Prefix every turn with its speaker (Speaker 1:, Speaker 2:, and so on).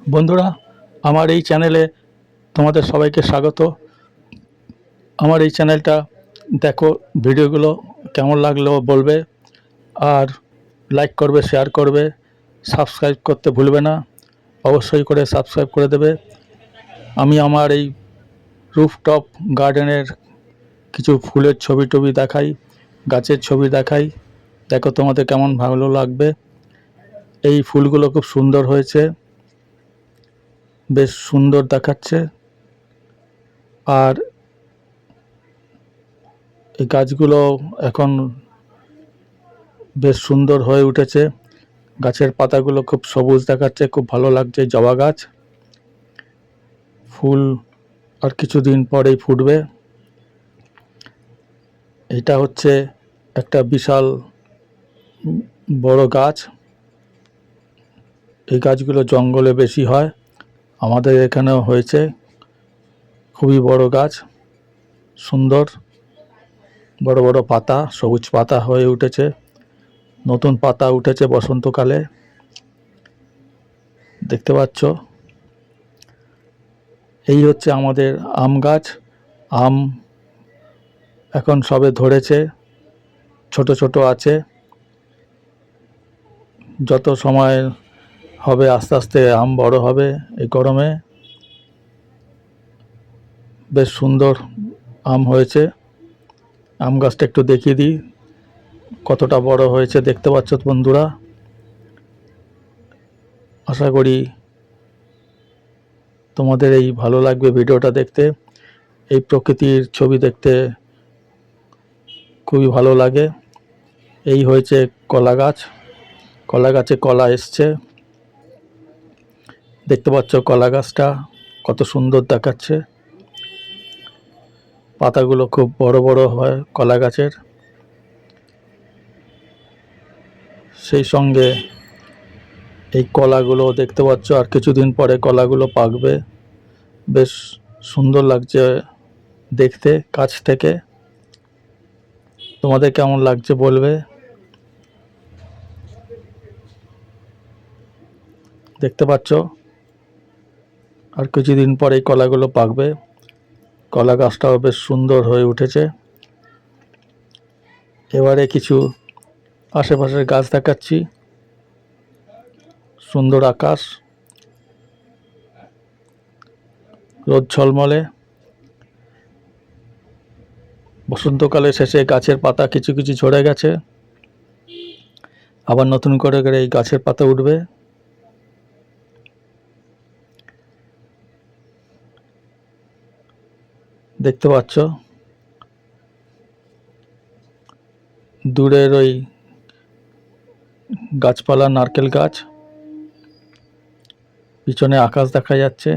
Speaker 1: বন্ধুরা, আমার এই চ্যানেলে তোমাদের সবাইকে স্বাগত। আমার এই চ্যানেলটা দেখো, ভিডিওগুলো কেমন লাগলো বলবে, আর লাইক করবে, শেয়ার করবে, সাবস্ক্রাইব করতে ভুলবে না। অবশ্যই করে সাবস্ক্রাইব করে দেবে। আমি আমার এই রুফটপ গার্ডেনের কিছু ফুলের ছবি টবি দেখাই, গাছের ছবি দেখাই। দেখো তোমাদের কেমন ভালো লাগবে। এই ফুলগুলো খুব সুন্দর হয়েছে, বেশ সুন্দর দেখাচ্ছে। আর এই গাছগুলো এখন বেশ সুন্দর হয়ে উঠেছে। গাছের পাতাগুলো খুব সবুজ দেখাচ্ছে, খুব ভালো লাগছে। জবা গাছ, ফুল আর কিছুদিন পরেই ফুটবে। এটা হচ্ছে একটা বিশাল বড় গাছ। এই গাছগুলো জঙ্গলে বেশি হয়, আমাদের এখানেও হয়েছে। খুবই বড় গাছ, সুন্দর বড় বড় পাতা, সবুজ পাতা হয়ে উঠেছে। নতুন পাতা উঠেছে বসন্তকালে, দেখতে পাচ্ছ। এই হচ্ছে আমাদের আম গাছ। আম এখন সবে ধরেছে, ছোট ছোট আছে। যত সময় হবে আস্তে আস্তে আম বড় হবে। এই গরমে বেশ সুন্দর আম হয়েছে। আম গাছটা একটু দেখিয়ে দিই কতটা বড় হয়েছে, দেখতে পাচ্ছ বন্ধুরা। আশা করি তোমাদের এই ভালো লাগবে ভিডিওটা দেখতে। এই প্রকৃতির ছবি দেখতে খুবই ভালো লাগে। এই হয়েছে কলা গাছ, কলা গাছে কলা এসছে, দেখতে পাচ্ছ কলা গাছটা কত সুন্দর দেখাচ্ছে। পাতাগুলো খুব বড় বড় হয় কলা গাছের। সেই সঙ্গে এই কলাগুলো দেখতে পাচ্ছ, আর কিছুদিন পরে কলাগুলো পাকবে। বেশ সুন্দর লাগছে দেখতে কাছ থেকে। তোমাদের কেমন লাগছে বলবে। দেখতে পাচ্ছ, আর কিছুদিন পরে এই কলাগুলো পাকবে। কলা গাছটাও বেশ সুন্দর হয়ে উঠেছে। এবারে কিছু আশেপাশের গাছ দেখাচ্ছি। সুন্দর আকাশ, রোদ ঝলমলে। বসন্তকালে শেষে গাছের পাতা কিছু কিছু ঝরে গেছে, আবার নতুন করে এই গাছের পাতা উঠবে। দেখতে পাচ্ছ দূরের ওই গাছপালা, নারকেল গাছ, পিছনে আকাশ দেখা যাচ্ছে।